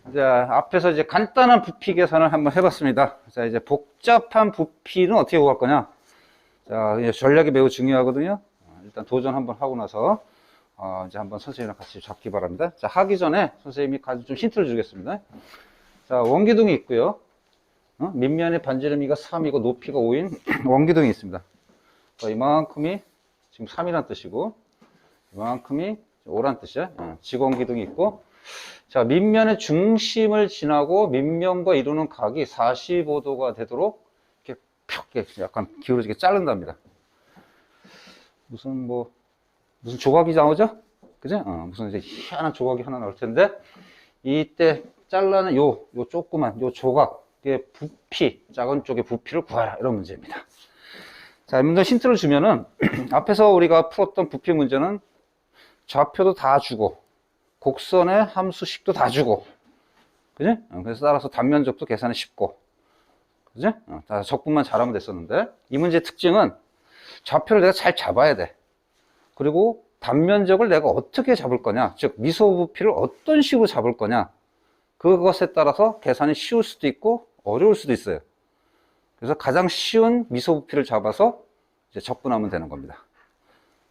이제 앞에서 이제 간단한 부피 계산을 한번 해봤습니다. 자, 이제 복잡한 부피는 어떻게 구할 거냐? 자, 이제 전략이 매우 중요하거든요. 일단 도전 한번 하고 나서 이제 한번 선생님이랑 같이 잡기 바랍니다. 자, 하기 전에 선생님이 좀 힌트를 주겠습니다. 자, 원기둥이 있고요. 밑면의 반지름이가 3이고 높이가 5인 원기둥이 있습니다. 이만큼이 지금 3이란 뜻이고 이만큼이 5란 뜻이야. 직원기둥이 있고, 자, 밑면의 중심을 지나고 밑면과 이루는 각이 45도가 되도록 이렇게 펴 약간 기울어지게 자른답니다. 무슨 조각이 나오죠? 그죠? 무슨 이제 희한한 조각이 하나 나올 텐데, 이때 잘라는 요 조그만 요 조각의 부피, 작은 쪽의 부피를 구하라. 이런 문제입니다. 자, 먼저 힌트를 주면은, 앞에서 우리가 풀었던 부피 문제는 좌표도 다 주고, 곡선의 함수식도 다 주고, 그지? 그래서 따라서 단면적도 계산이 쉽고, 그지? 다 적분만 잘하면 됐었는데, 이 문제의 특징은 좌표를 내가 잘 잡아야 돼. 그리고 단면적을 내가 어떻게 잡을 거냐, 즉 미소 부피를 어떤 식으로 잡을 거냐, 그것에 따라서 계산이 쉬울 수도 있고 어려울 수도 있어요. 그래서 가장 쉬운 미소 부피를 잡아서 이제 적분하면 되는 겁니다.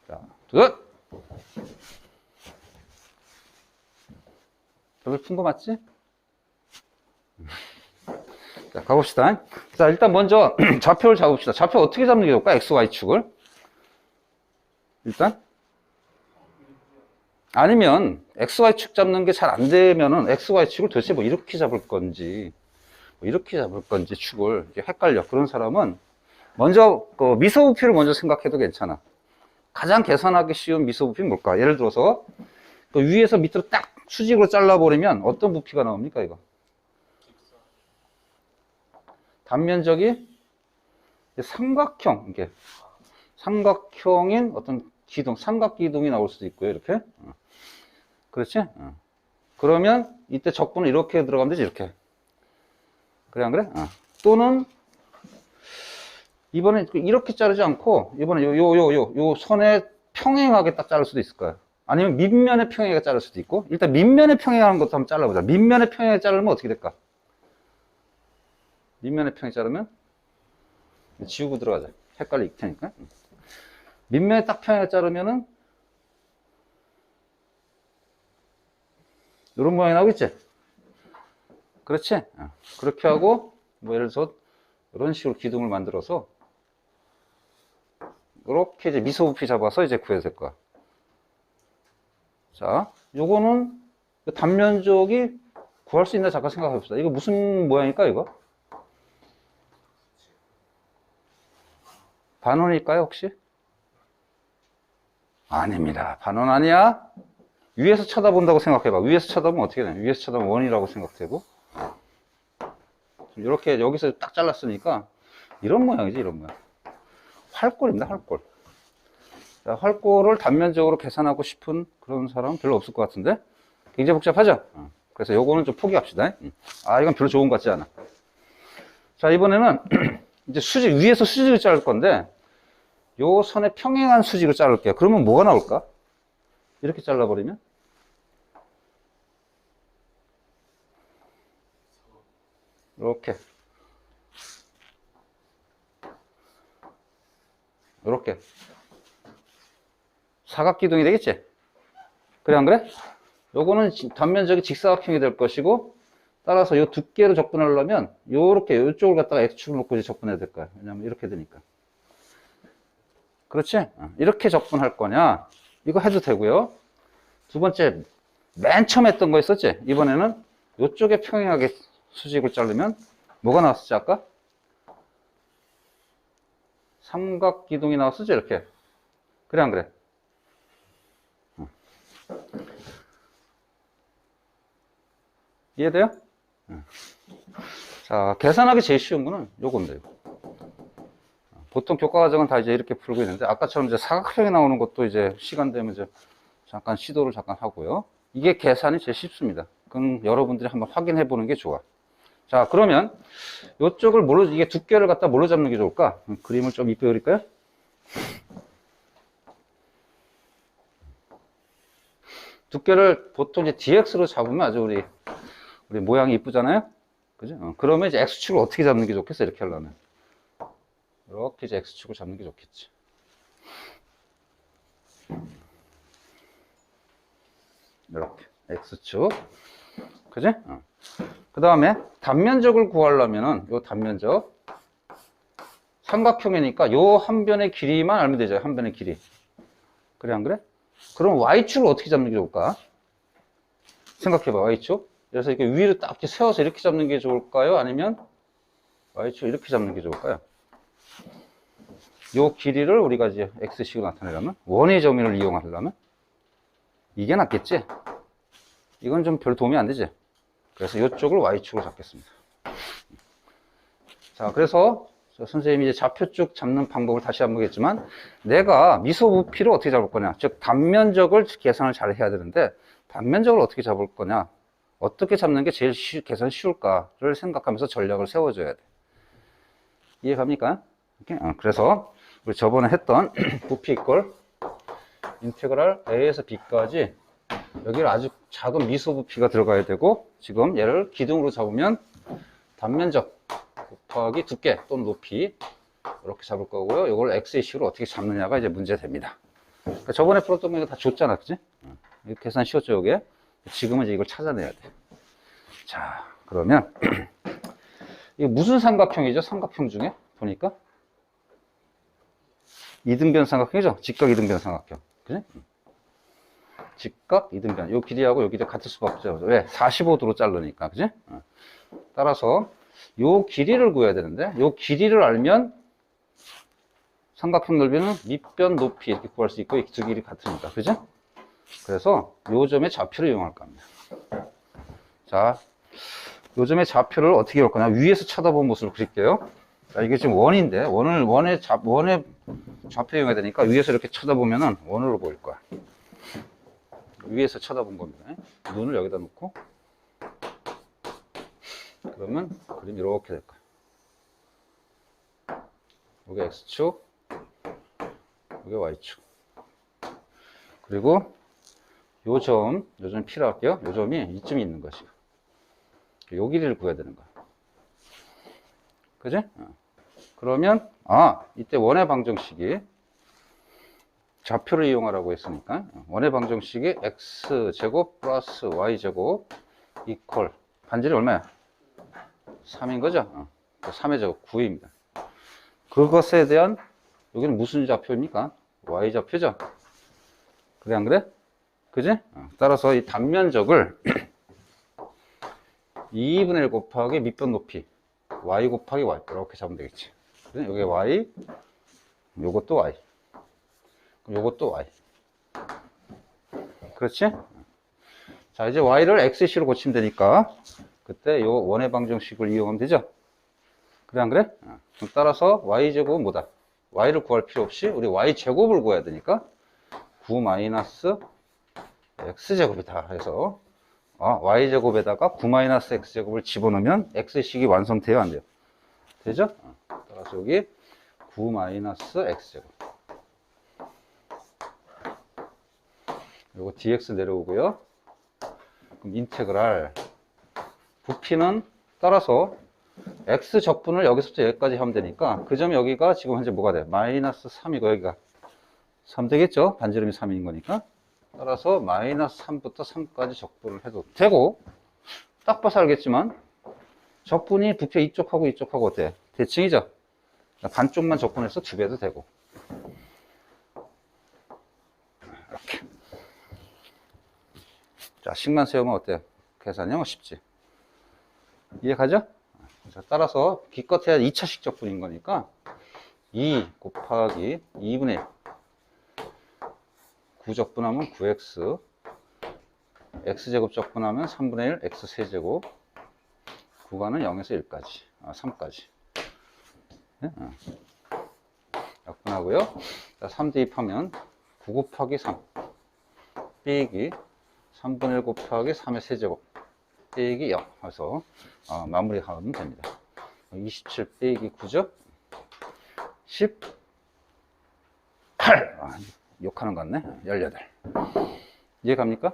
자, 둘. 별로 푼 거 맞지? 자, 가봅시다. 자, 일단 먼저 좌표를 잡읍시다. 좌표 어떻게 잡는 게 좋을까? X, Y축을. 일단. 아니면 XY축 잡는 게 잘 안 되면은 XY축을 도대체 뭐 이렇게 잡을 건지, 뭐 이렇게 잡을 건지 축을 헷갈려. 그런 사람은 먼저 그 미소 부피를 먼저 생각해도 괜찮아. 가장 계산하기 쉬운 미소 부피는 뭘까? 예를 들어서 그 위에서 밑으로 딱 수직으로 잘라버리면 어떤 부피가 나옵니까, 이거? 단면적이 삼각형, 이게 삼각형인 어떤 기둥, 삼각기둥이 나올 수도 있고요, 이렇게. 그렇지? 그러면 이때 적분은 이렇게 들어가면 되지, 이렇게. 그래, 안 그래? 또는 이번에 이렇게 자르지 않고 이번에 요 선에 평행하게 딱 자를 수도 있을 거예요. 아니면 밑면에 평행하게 자를 수도 있고, 일단 밑면에 평행하는 것도 한번 잘라보자. 밑면에 평행하게 자르면 어떻게 될까? 밑면에 평행하게 자르면 지우고 들어가자. 헷갈릴 테니까. 밑면에 딱 평행하게 자르면은 이런 모양이 나오겠지? 그렇지? 그렇게 하고, 뭐 예를 들어서 이런 식으로 기둥을 만들어서 이렇게 이제 미소 부피 잡아서 이제 구해야 될 거야. 자, 요거는 단면적이 구할 수 있나 잠깐 생각해 봅시다. 이거 무슨 모양일까, 이거? 반원일까요, 혹시? 아닙니다. 반원 아니야? 위에서 쳐다본다고 생각해봐. 위에서 쳐다보면 어떻게 되냐? 위에서 쳐다보면 원이라고 생각되고, 이렇게 여기서 딱 잘랐으니까 이런 모양이지, 이런 모양. 활골입니다, 활골. 자, 활골을 단면적으로 계산하고 싶은 그런 사람은 별로 없을 것 같은데 굉장히 복잡하죠? 그래서 요거는 좀 포기합시다. 이건 별로 좋은 것 같지 않아. 자, 이번에는 이제 위에서 수직을 자를 건데 요 선에 평행한 수직을 자를게요. 그러면 뭐가 나올까? 이렇게 잘라버리면 이렇게 사각기둥이 되겠지? 그래, 안 그래? 요거는 단면적이 직사각형이 될 것이고, 따라서 요 두께로 접근하려면 요렇게 요쪽을 갖다가 X축을 놓고 이제 접근해야 될 거야. 왜냐면 이렇게 되니까. 그렇지? 이렇게 접근할 거냐? 이거 해도 되고요. 두 번째, 맨 처음 했던 거 있었지? 이번에는 요쪽에 평행하게 수직을 자르면 뭐가 나왔었지, 아까? 삼각기둥이 나왔었지, 이렇게. 그래, 안 그래? 이해돼요? 자, 계산하기 제일 쉬운 거는 요겁니다. 보통 교과 과정은 다 이제 이렇게 풀고 있는데, 아까처럼 이제 사각형이 나오는 것도 이제 시간 되면 이제 잠깐 시도를 잠깐 하고요. 이게 계산이 제일 쉽습니다. 그럼 여러분들이 한번 확인해 보는 게 좋아. 자, 그러면 이쪽을 이게 두께를 갖다 뭘로 잡는 게 좋을까? 그림을 좀 이쁘게 그릴까요? 두께를 보통 이제 dx로 잡으면 아주 우리 우리 모양이 이쁘잖아요? 그죠? 그러면 이제 X축을 어떻게 잡는 게 좋겠어? 이렇게 하려면. 이렇게 이제 X축을 잡는 게 좋겠지. 이렇게. X축. 그지? 그 다음에 단면적을 구하려면은, 요 단면적. 삼각형이니까 요 한 변의 길이만 알면 되죠. 한 변의 길이. 그래, 안 그래? 그럼 Y축을 어떻게 잡는 게 좋을까? 생각해봐, Y축. 그래서 이렇게 위로 딱 이렇게 세워서 이렇게 잡는 게 좋을까요? 아니면 Y축 이렇게 잡는 게 좋을까요? 요 길이를 우리가 이제 X식으로 나타내려면, 원의 정의를 이용하려면, 이게 낫겠지? 이건 좀 별 도움이 안 되지? 그래서 이쪽을 Y축으로 잡겠습니다. 자, 그래서 선생님이 이제 좌표축 잡는 방법을 다시 한번 보겠지만, 내가 미소부피를 어떻게 잡을 거냐, 즉 단면적을 계산을 잘 해야 되는데, 단면적을 어떻게 잡을 거냐, 어떻게 잡는 게 제일 계산 쉬울까를 생각하면서 전략을 세워줘야 돼. 이해 갑니까? 그래서 우리 저번에 했던 부피 이꼴 인테그랄 A에서 B까지, 여기를 아주 작은 미소부피가 들어가야 되고, 지금 얘를 기둥으로 잡으면 단면적 곱하기 두께 또는 높이 이렇게 잡을 거고요. 이걸 x의 식으로 어떻게 잡느냐가 이제 문제됩니다. 그러니까 저번에 풀었던 거 이거 다 줬잖아, 그지? 이거 계산 쉬웠죠, 이게? 지금은 이제 이걸 찾아내야 돼. 자, 그러면 이게 무슨 삼각형이죠? 삼각형 중에 보니까 이등변 삼각형이죠? 직각 이등변 삼각형, 그지? 직각 이등변. 요 길이하고 요 길이 같을 수밖에 없죠. 왜? 45도로 자르니까, 그지? 따라서 요 길이를 구해야 되는데, 요 길이를 알면 삼각형 넓이는 밑변 높이 이렇게 구할 수 있고, 이 두 길이 같으니까, 그죠? 그래서 요 점의 좌표를 이용할 겁니다. 자, 요 점의 좌표를 어떻게 할 거냐? 위에서 쳐다본 모습을 그릴게요. 자, 이게 지금 원인데, 원의 좌표 이용해야 되니까 위에서 이렇게 쳐다보면은 원으로 보일 거야. 위에서 쳐다본 겁니다. 눈을 여기다 놓고, 그러면 그림이 이렇게 될 거야. 여기 X축, 여기 Y축. 그리고 요 점 필요할게요. 요 점이 이쯤에 있는 것이고, 요 길이를 구해야 되는 거야. 그지? 그러면, 이때 원의 방정식이 좌표를 이용하라고 했으니까, 원의 방정식이 X제곱 플러스 Y제곱 이퀄, 반지름이 얼마야? 3인 거죠? 3의 제곱 9입니다. 그것에 대한, 여기는 무슨 좌표입니까? Y좌표죠? 그래, 안 그래? 그지? 따라서 이 단면적을 2분의 1 곱하기 밑변 높이 Y 곱하기 Y 이렇게 잡으면 되겠지. 그지? 여기 Y, 요것도 Y, 요것도 Y. 그렇지? 자, 이제 Y를 XC로 고치면 되니까 그때 요 원의 방정식을 이용하면 되죠? 그래, 안 그래? 그럼 따라서 Y제곱은 뭐다? Y를 구할 필요 없이 우리 Y제곱을 구해야 되니까 9 마이너스 X제곱이다 해서 Y제곱에다가 9 마이너스 X제곱을 집어넣으면 X식이 완성돼요, 안 돼요? 되죠? 따라서 여기 9 마이너스 X제곱. 요거 dx 내려오고요. 그럼 인테그랄 부피는 따라서 x 적분을 여기서부터 여기까지 하면 되니까 그 점이 여기가 지금 현재 뭐가 돼? 마이너스 3이고 여기가 3 되겠죠? 반지름이 3인 거니까. 따라서 마이너스 3부터 3까지 적분을 해도 되고, 딱 봐서 알겠지만 적분이 부피 이쪽하고 이쪽하고 어때? 대칭이죠? 반쪽만 적분해서 2배도 되고. 이렇게. 자, 식만 세우면 어때요? 계산이 쉽지. 이해 가죠? 자, 따라서 기껏해야 2차식 적분인 거니까 2 곱하기 2분의 1 9 적분하면 9x x제곱 적분하면 3분의 1 x 세제곱 구간은 0에서 1까지 3까지 적분하고요. 자, 3 대입하면 9 곱하기 3 빼기 3분의 1 곱하기 3의 세제곱 빼기 0 해서 마무리하면 됩니다. 27 빼기 9죠? 18 욕하는 것 같네. 18 이해 갑니까?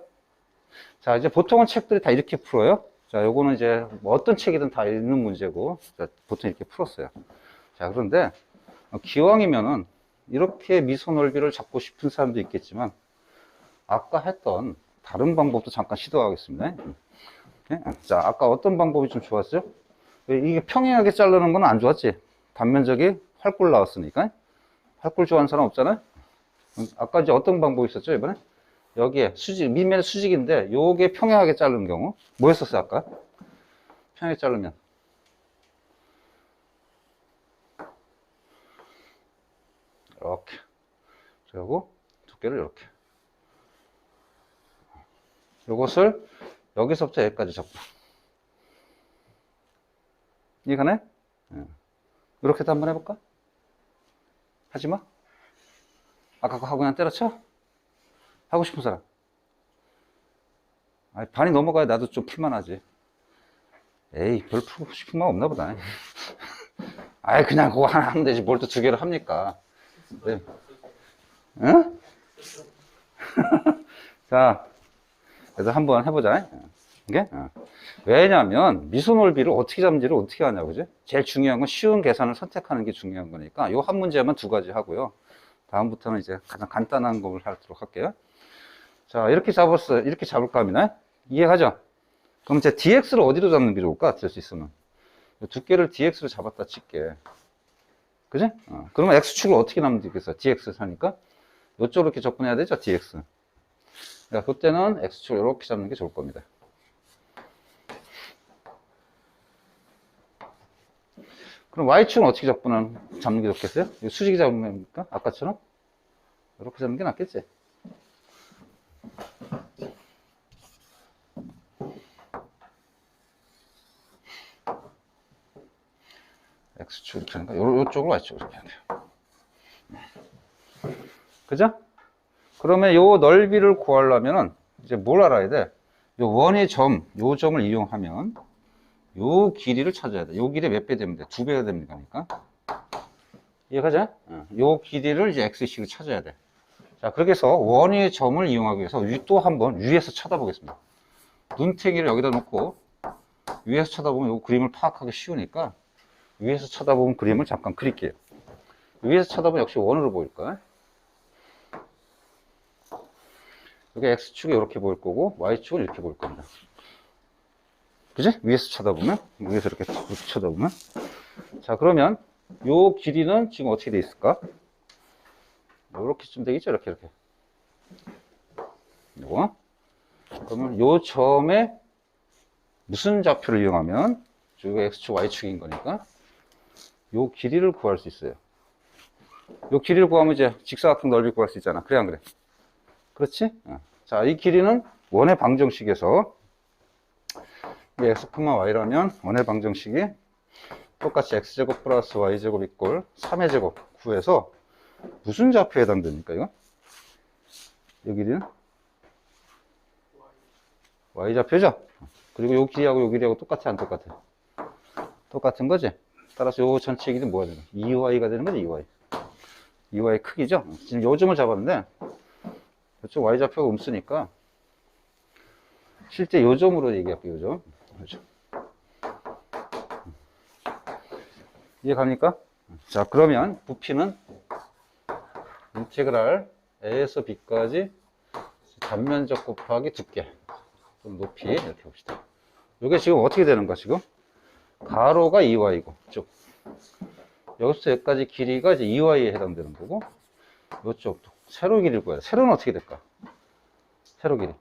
자, 이제 보통은 책들이 다 이렇게 풀어요. 자, 요거는 이제 뭐 어떤 책이든 다 있는 문제고, 자, 보통 이렇게 풀었어요. 자, 그런데 기왕이면은 이렇게 미소 넓이를 잡고 싶은 사람도 있겠지만, 아까 했던 다른 방법도 잠깐 시도하겠습니다. 네? 자, 아까 어떤 방법이 좀 좋았죠? 이게 평행하게 자르는 건 안 좋았지? 단면적이 활골 나왔으니까. 활골 좋아하는 사람 없잖아요? 아까 이제 어떤 방법이 있었죠, 이번에? 여기에 수직, 밑면 수직인데, 요게 평행하게 자르는 경우. 뭐 했었어요, 아까? 평행하게 자르면. 이렇게. 그리고 두께를 이렇게. 요것을 여기서부터 여기까지 잡고. 이해가네? 이렇게도 한번 해볼까? 하지 마. 아까 그거 하고 그냥 때려쳐? 하고 싶은 사람. 아니, 반이 넘어가야 나도 좀 풀만하지. 에이, 별 풀고 싶은 마음 없나 보다. 아이, 그냥 그거 하나 하면 되지. 뭘 또 두 개를 합니까? 네. 응? 자, 그래서 한번 해보자. 이게? 왜냐면, 미소 넓이를 어떻게 잡는지를 어떻게 하냐고, 그지? 제일 중요한 건 쉬운 계산을 선택하는 게 중요한 거니까, 요 한 문제만 두 가지 하고요. 다음부터는 이제 가장 간단한 걸 하도록 할게요. 자, 이렇게 잡았어요. 이렇게 잡을까 합니다. 이해가죠? 그럼 이제 dx를 어디로 잡는 게 좋을까? 될 수 있으면. 두께를 dx로 잡았다 칠게. 그지? 그러면 x축을 어떻게 나면 되겠어? dx 사니까? 이쪽으로 이렇게 접근해야 되죠? dx. 그러니까 그때는 x축을 이렇게 잡는 게 좋을 겁니다. 그럼 y축은 어떻게 잡는 게 좋겠어요? 수직이 잡으면 됩니까? 아까처럼? 이렇게 잡는 게 낫겠지? x축 이렇게 하니까 요쪽으로 y축으로 이렇게 해야 돼요. 그죠? 그러면 요 넓이를 구하려면은 이제 뭘 알아야 돼? 요 원의 점, 요 점을 이용하면 요 길이를 찾아야 돼. 요 길이 몇 배 되면 돼? 2배가 됩니다. 그러니까. 이해가죠? 요 길이를 이제 x식을 찾아야 돼. 자, 그렇게 해서 원의 점을 이용하기 위해서 또 한번 위에서 쳐다보겠습니다. 눈탱이를 여기다 놓고 위에서 쳐다보면 요 그림을 파악하기 쉬우니까 위에서 쳐다보면 그림을 잠깐 그릴게요. 위에서 쳐다보면 역시 원으로 보일 거야. 여기 x축이 이렇게 보일 거고 y축은 이렇게 보일 겁니다. 그지? 위에서 쳐다보면 위에서 이렇게 쳐다보면 자, 그러면 요 길이는 지금 어떻게 돼 있을까? 이렇게 좀 되겠죠? 이렇게 요거. 그러면 요 점에 무슨 좌표를 이용하면 요 x축 y축인 거니까 요 길이를 구할 수 있어요. 요 길이를 구하면 이제 직사각형 넓이 구할 수 있잖아. 그래 안 그래? 그렇지? 자, 이 길이는 원의 방정식에서 이 x, y라면 원의 방정식이 똑같이 x제곱 플러스 y제곱 이꼴 3의 제곱 구해서 무슨 좌표에 해당됩니까, 이거? 이 길이는? y좌표죠? 그리고 요 길이하고 요 길이하고 똑같아, 안 똑같아? 똑같은 거지? 따라서 요 전체 길이는 뭐가 되는 거야? 2y가 되는 거지, 2y. 2y 크기죠? 지금 요 점을 잡았는데, 이쪽 y좌표가 음수니까, 실제 요 점으로 얘기할게요, 요 점. 그렇죠. 이해 갑니까? 자, 그러면 부피는 인테그랄 a에서 b까지 단면적 곱하기 두께, 좀 높이 이렇게 봅시다. 이게 지금 어떻게 되는 거야, 지금? 가로가 2y고, 쭉. 여기서 여기까지 길이가 이제 2y에 해당되는 거고, 이쪽도 세로 길이를 구해야 돼. 세로는 어떻게 될까? 세로 길이.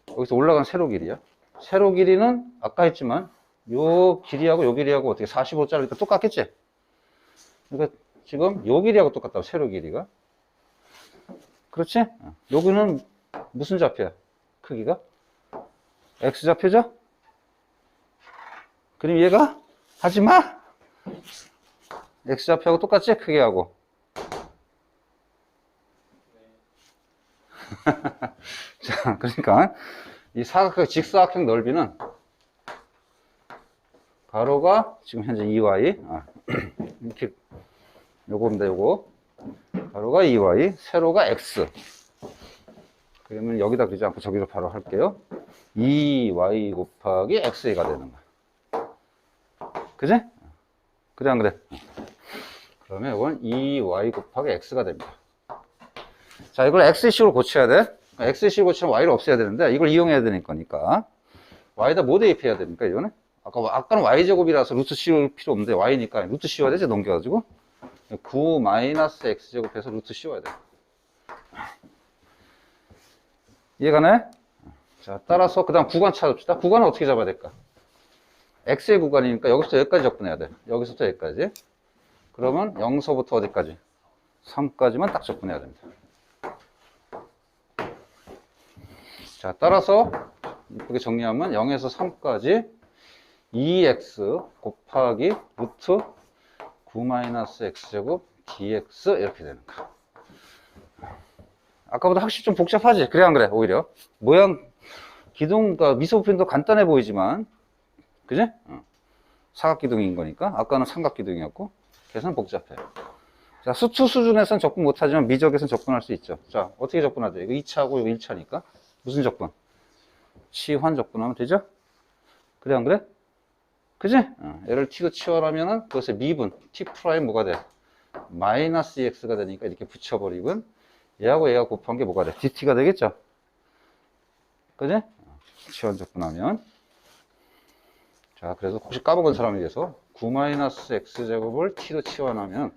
여기서 올라간 세로 길이야. 세로 길이는 아까 했지만, 요 길이하고 요 길이하고 어떻게 45짜리니까 똑같겠지? 그러니까 지금 요 길이하고 똑같다고, 세로 길이가. 그렇지? 여기는 무슨 좌표야? 크기가? x좌표죠? 그럼 얘가? 하지마! x좌표하고 똑같지? 크기하고. 자, 그러니까 이 사각형, 직사각형 넓이는 가로가 지금 현재 2y, 이렇게 요겁니다, 요거. 가로가 2y, 세로가 x. 그러면 여기다 그리지 않고 저기로 바로 할게요. 2y 곱하기 x가 되는 거야. 그지? 그래, 안 그래? 그러면 이건 2y 곱하기 x가 됩니다. 자, 이걸 x식으로 고쳐야 돼. x식으로 고치면 y를 없애야 되는데, 이걸 이용해야 되는 거니까. y에다 뭐 대입해야 됩니까, 이거는? 아까는 y제곱이라서 루트 씌울 필요 없는데, y니까 루트 씌워야 되지, 넘겨가지고. 9 마이너스 x제곱해서 루트 씌워야 돼. 이해가네? 자, 따라서 그 다음 구간 찾읍시다. 구간은 어떻게 잡아야 될까? x의 구간이니까 여기서부터 여기까지 접근해야 돼. 여기서부터 여기까지. 그러면 0서부터 어디까지? 3까지만 딱 접근해야 됩니다. 자, 따라서 이렇게 정리하면 0에서 3까지 2x 곱하기 루트 9-x제곱 dx 이렇게 되는 거. 아까보다 확실히 좀 복잡하지? 그래, 안 그래? 오히려 모양 기둥과 미소표현도 간단해 보이지만, 그지? 사각기둥인 거니까. 아까는 삼각기둥이었고 계산 복잡해. 자, 수투 수준에서는 접근 못하지만 미적에서는 접근할 수 있죠. 자, 어떻게 접근하죠? 이거 2차고 이거 1차니까 무슨 접근? 치환 접근하면 되죠? 그래, 안 그래? 그지? 얘를 t로 치환하면은 그것의 미분 t 프라임 뭐가 돼? 마이너스 ex가 되니까 이렇게 붙여버리면 얘하고 얘가 곱한 게 뭐가 돼? dt가 되겠죠? 그지? 치환 접근하면. 자, 그래서 혹시 까먹은 사람을 위해서 9-x제곱을 t로 치환하면,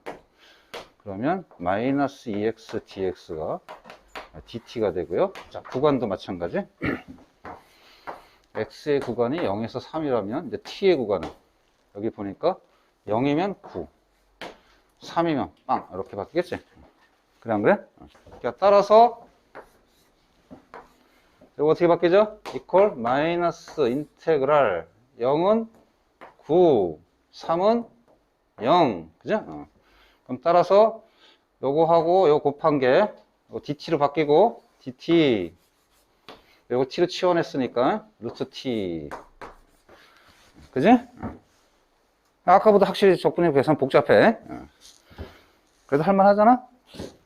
그러면 마이너스 2x dx가 dt가 되고요. 자, 구간도 마찬가지. x의 구간이 0에서 3이라면 이제 t의 구간은 여기 보니까 0이면 9, 3이면 빵 이렇게 바뀌겠지. 그래, 안 그래? 그러니까 따라서 이거 어떻게 바뀌죠? 이퀄 마이너스 인테그랄 0은 9, 3은 0. 그죠? 그럼 따라서 요거하고 요거 곱한 게 요거 dt로 바뀌고 dt 요거 t로 치환했으니까 루트 t. 그지? 아까보다 확실히 접근이 계산 복잡해. 그래도 할만하잖아?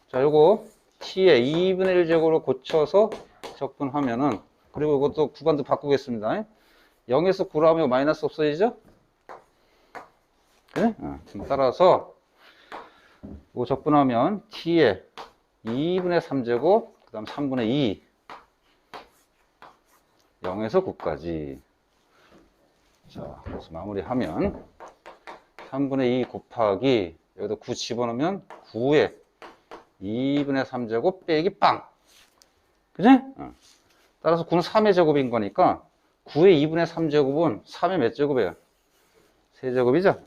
자, 요거 t의 2분의 1제곱으로 고쳐서 접근하면은, 그리고 이것도 구간도 바꾸겠습니다. 0에서 9로 하면 마이너스 없어지죠? 그래? 따라서 이거 접근하면 t의 2분의 3제곱 그 다음 3분의 2 0에서 9까지. 자, 그래서 마무리하면 3분의 2 곱하기 여기다 9 집어넣으면 9에 2분의 3제곱 빼기 빵. 그지? 따라서 9는 3의 제곱인 거니까 9의 2분의 3제곱은 3의 몇 제곱이에요? 세제곱이죠?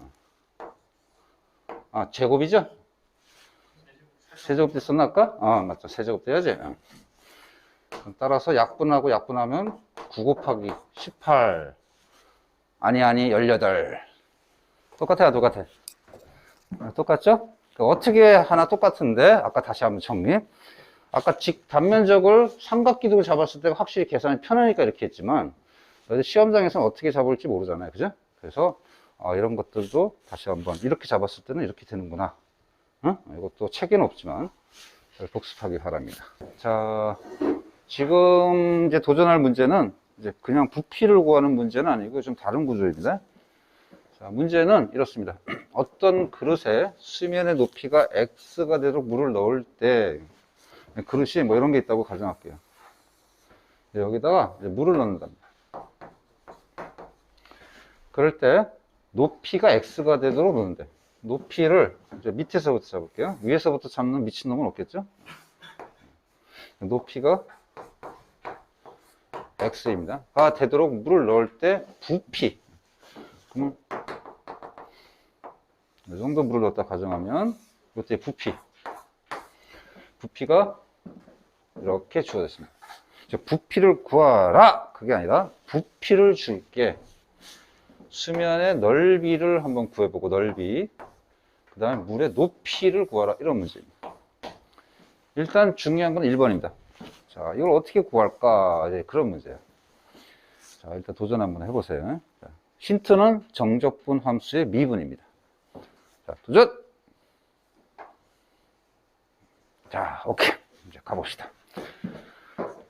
아, 제곱이죠? 세제곱 됐었나 아까? 맞죠. 세제곱 돼야지. 따라서 약분하고 약분하면 9 곱하기 18 아니 18 똑같아요, 똑같아. 똑같죠? 어떻게 하나 똑같은데, 아까 다시 한번 정리. 아까 단면적을 삼각기둥을 잡았을 때 확실히 계산이 편하니까 이렇게 했지만, 시험장에서는 어떻게 잡을지 모르잖아요. 그죠? 그래서 이런 것들도 다시 한번 이렇게 잡았을 때는 이렇게 되는구나. 이것도 책에는 없지만 잘 복습하기 바랍니다. 자, 지금 이제 도전할 문제는 이제 그냥 부피를 구하는 문제는 아니고 좀 다른 구조입니다. 자, 문제는 이렇습니다. 어떤 그릇에 수면의 높이가 x가 되도록 물을 넣을 때, 그릇이 뭐 이런 게 있다고 가정할게요. 여기다가 이제 물을 넣는답니다. 그럴 때 높이가 x가 되도록 넣는데, 높이를 이제 밑에서부터 잡을게요. 위에서부터 잡는 미친놈은 없겠죠? 높이가 x입니다. 가 되도록 물을 넣을 때 부피. 그러면 이 정도 물을 넣었다 가정하면 이것의 부피가 이렇게 주어졌습니다. 부피를 구하라! 그게 아니라 부피를 줄게. 수면의 넓이를 한번 구해보고, 넓이. 그 다음에 물의 높이를 구하라. 이런 문제입니다. 일단 중요한 건 1번입니다. 자, 이걸 어떻게 구할까? 이제 그런 문제예요. 자, 일단 도전 한번 해보세요. 자, 힌트는 정적분 함수의 미분입니다. 자, 도전! 자, 오케이. 이제 가봅시다.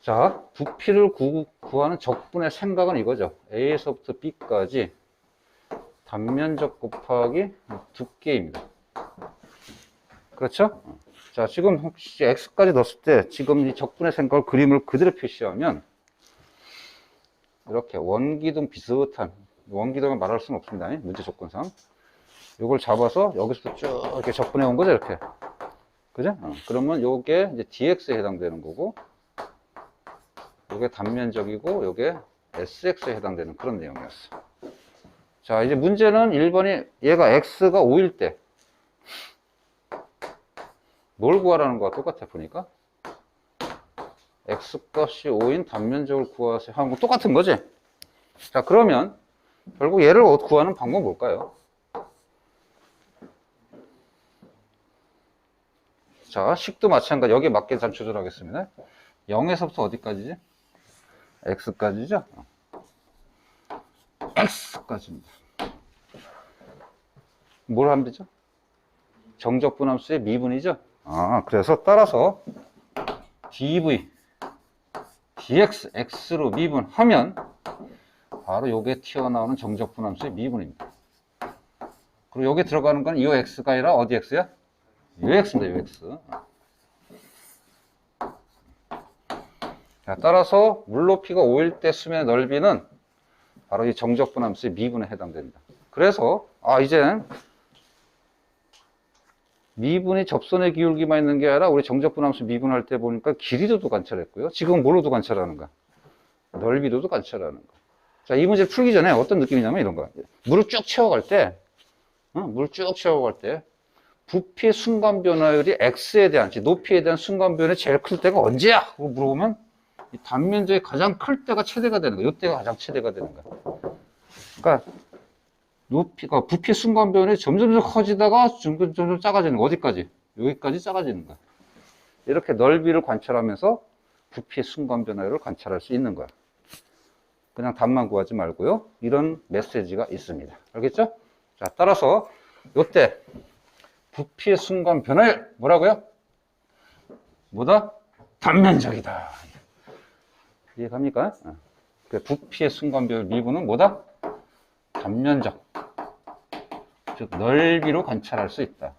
자, 부피를 구하는 적분의 생각은 이거죠. A에서부터 B까지 단면적 곱하기 두께입니다. 그렇죠? 자, 지금 혹시 X까지 넣었을 때 지금 이 적분의 생각을 그림을 그대로 표시하면 이렇게 원기둥 비슷한, 원기둥을 말할 수는 없습니다. 문제 조건상. 이걸 잡아서 여기서부터 쭉 이렇게 적분해 온 거죠, 이렇게. 그죠? 그러면 요게 이제 dx에 해당되는 거고, 요게 단면적이고, 요게 sx에 해당되는 그런 내용이었어. 자, 이제 문제는 1번이 얘가 x가 5일 때, 뭘 구하라는 거와 똑같아, 보니까. x값이 5인 단면적을 구하세요 하는 거 똑같은 거지? 자, 그러면 결국 얘를 구하는 방법은 뭘까요? 자, 식도 마찬가지. 여기에 맞게 잘 조절하겠습니다. 0에서부터 어디까지지? x까지죠? x까지입니다. 뭘 하면 되죠? 정적분함수의 미분이죠? 그래서 따라서 dv, dx, x로 미분하면 바로 요게 튀어나오는 정적분함수의 미분입니다. 그리고 여기 들어가는 건 이 x가 아니라 어디 x야? 요 x입니다, 요 x. 자, 따라서 물높이가 5일 때 수면의 넓이는 바로 이 정적분함수의 미분에 해당됩니다. 그래서 이제는 미분이 접선의 기울기만 있는 게 아니라 우리 정적분함수 미분할 때 보니까 길이도도 관찰했고요. 지금 뭘로도 관찰하는가? 넓이도도 관찰하는 거. 자, 이 문제 풀기 전에 어떤 느낌이냐면 이런 거야. 물을 쭉 채워갈 때, 물 쭉 채워갈 때 부피의 순간 변화율이 x에 대한, 높이에 대한 순간 변화율이 제일 클 때가 언제야? 하고 물어보면 이 단면적이 가장 클 때가 최대가 되는 거야. 이때가 가장 최대가 되는 거야. 그러니까 높이가 부피 순간 변화율이 점점 커지다가 점점 작아지는 거. 어디까지? 여기까지 작아지는 거야. 이렇게 넓이를 관찰하면서 부피의 순간 변화율을 관찰할 수 있는 거야. 그냥 답만 구하지 말고요. 이런 메시지가 있습니다. 알겠죠? 자, 따라서 요때 부피의 순간 변화율 뭐라고요? 뭐다? 단면적이다. 이해갑니까? 부피의 순간 변화율 미분은 뭐다? 단면적. 즉 넓이로 관찰할 수 있다.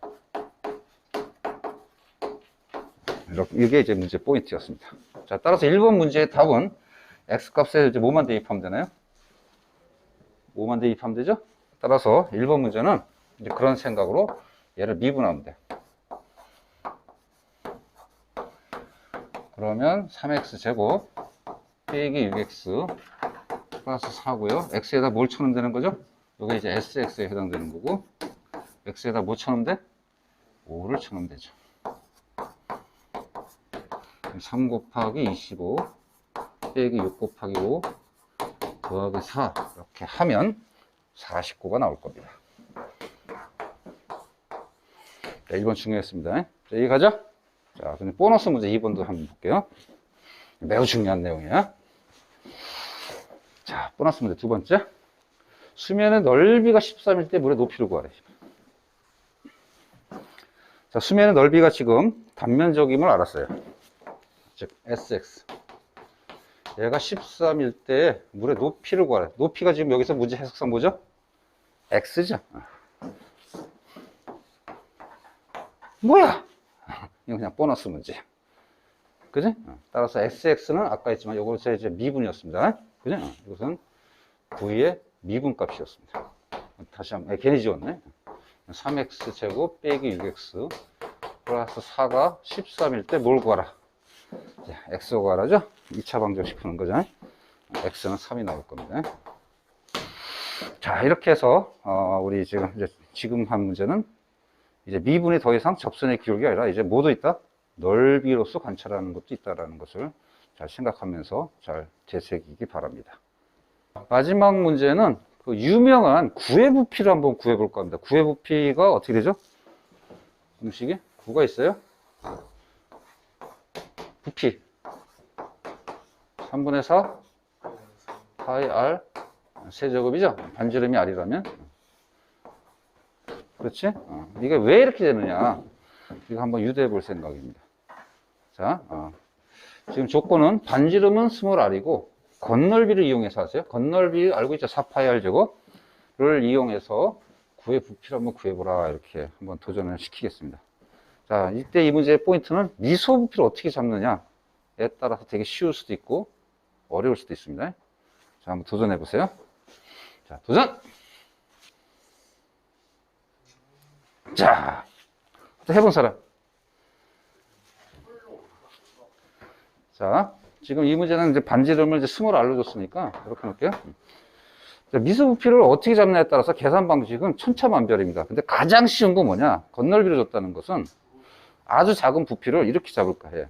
이게 이제 문제 포인트였습니다. 자, 따라서 1번 문제의 답은 x값에 이제 뭐만 대입하면 되나요? 뭐만 대입하면 되죠? 따라서 1번 문제는 이제 그런 생각으로 얘를 미분하면 돼. 그러면 3x 제곱 빼기 6x 플러스 4고요. x에다 뭘 쳐놓으면 되는 거죠? 이게 이제 sx에 해당되는 거고, x에다 뭐 쳐놓으면 돼? 5를 쳐놓으면 되죠. 3 곱하기 25 빼기 6 곱하기 5 더하기 4 이렇게 하면 49가 나올 겁니다. 자, 1번 중요했습니다. 자, 여기 가자. 자, 그럼 보너스 문제 2번도 한번 볼게요. 매우 중요한 내용이야. 자, 보너스 문제 두 번째. 수면의 넓이가 13일 때 물의 높이를 구하래. 자, 수면의 넓이가 지금 단면적임을 알았어요. 즉, sx. 얘가 13일 때 물의 높이를 구하래. 높이가 지금 여기서 문제 해석상 뭐죠? x죠. 뭐야? 이거 그냥 보너스 문제. 그지? 따라서 sx는 아까 했지만 이것은 이제 미분이었습니다. 그지? 이것은 v의 미분 값이었습니다. 다시 한번, 괜히 지웠네. 3x 제곱 빼기 6x 플러스 4가 13일 때 뭘 구하라? x 구하라죠? 2차 방정식 푸는 거죠. x는 3이 나올 겁니다. 자, 이렇게 해서 우리 지금 한 문제는 이제 미분이 더 이상 접선의 기울기가 아니라 이제 뭐도 있다? 넓이로서 관찰하는 것도 있다라는 것을 잘 생각하면서 잘 되새기기 바랍니다. 마지막 문제는 그 유명한 구의 부피를 한번 구해볼까 합니다. 구의 부피가 어떻게 되죠? 공식이? 구가 있어요? 부피 3분의 4 파이 r 세제곱이죠? 반지름이 r이라면 그렇지? 이게 왜 이렇게 되느냐 이거 한번 유도해 볼 생각입니다. 자, 지금 조건은 반지름은 스몰 r이고 겉넓이를 이용해서 하세요. 겉넓이 알고 있죠? 4파이 r 제곱을 이용해서 구의 부피를 한번 구해보라. 이렇게 한번 도전을 시키겠습니다. 자, 이때 이 문제의 포인트는 미소 부피를 어떻게 잡느냐에 따라서 되게 쉬울 수도 있고 어려울 수도 있습니다. 자, 한번 도전해 보세요. 자, 도전! 자, 해본 사람. 자, 지금 이 문제는 이제 반지름을 이제 스몰 r로 줬으니까 이렇게 놓을게요. 자, 미소 부피를 어떻게 잡느냐에 따라서 계산 방식은 천차만별입니다. 근데 가장 쉬운 건 뭐냐? 겉넓이를 줬다는 것은 아주 작은 부피를 이렇게 잡을까 해.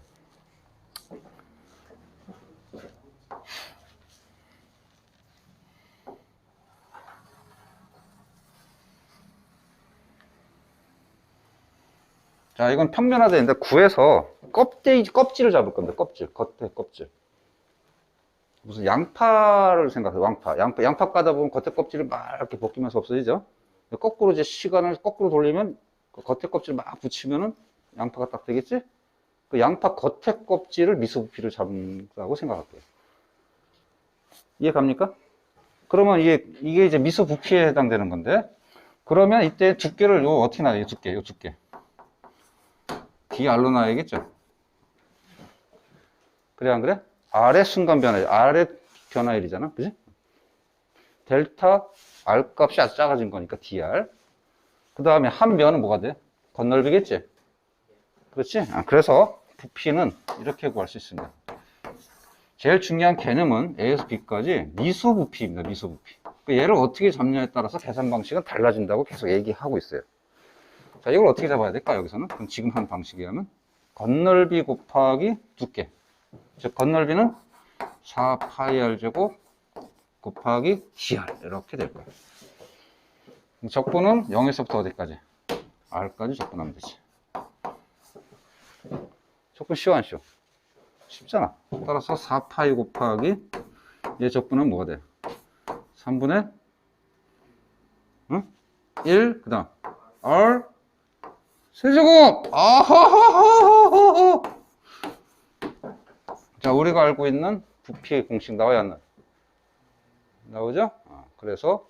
자, 이건 평면화되는데 구에서 껍질을 잡을 건데, 겉에 껍질. 무슨 양파를 생각해, 양파 까다 보면 겉에 껍질을 막 이렇게 벗기면서 없어지죠? 거꾸로 이제 시간을 거꾸로 돌리면 그 겉에 껍질을 막 붙이면은 양파가 딱 되겠지? 그 양파 겉에 껍질을 미소부피를 잡는다고 생각할게요. 이해 갑니까? 그러면 이게 이제 미소부피에 해당되는 건데, 그러면 이때 두께를 어떻게 나요? 요 두께. DR로 나야겠죠? 그래, 안 그래? 아래 순간 변화, 아래 변화율이잖아. 그지? 델타 R 값이 아주 작아진 거니까 DR. 그 다음에 한 면은 뭐가 돼? 겉넓이겠지? 그렇지? 그래서 부피는 이렇게 구할 수 있습니다. 제일 중요한 개념은 A에서 B까지 미소부피입니다. 미소부피. 얘를 어떻게 잡냐에 따라서 계산 방식은 달라진다고 계속 얘기하고 있어요. 자, 이걸 어떻게 잡아야 될까, 여기서는? 그럼 지금 한 방식이 하면 겉넓이 곱하기 두께. 즉, 겉넓이는 4파이 r 제곱 곱하기 dr. 이렇게 될 거예요. 적분은 0에서부터 어디까지? r까지 적분하면 되지. 적분 쉬워, 안 쉬워? 쉽잖아. 따라서 4파이 곱하기 얘 적분은 뭐가 돼? 3분의 1, 그 다음 r 세제곱! 아하하하하하! 자, 우리가 알고 있는 부피의 공식 나와야 안 나와요? 나오죠? 그래서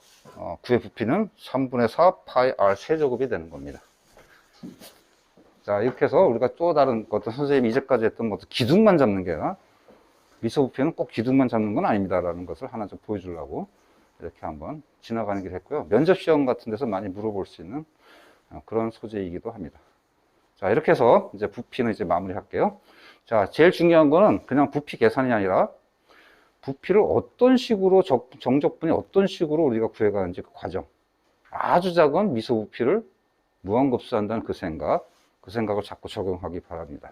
구의 부피는 3분의 4 파이 r 세제곱이 되는 겁니다. 자, 이렇게 해서 우리가 또 다른 어떤 선생님이 이제까지 했던 뭐 기둥만 잡는 게 아니라 미소 부피는 꼭 기둥만 잡는 건 아닙니다라는 것을 하나 좀 보여주려고 이렇게 한번 지나가는 길 했고요. 면접 시험 같은 데서 많이 물어볼 수 있는 그런 소재이기도 합니다. 자, 이렇게 해서 이제 부피는 이제 마무리 할게요. 자, 제일 중요한 거는 그냥 부피 계산이 아니라 부피를 어떤 식으로 정적분이 어떤 식으로 우리가 구해가는지 그 과정. 아주 작은 미소 부피를 무한급수한다는 그 생각을 자꾸 적용하기 바랍니다.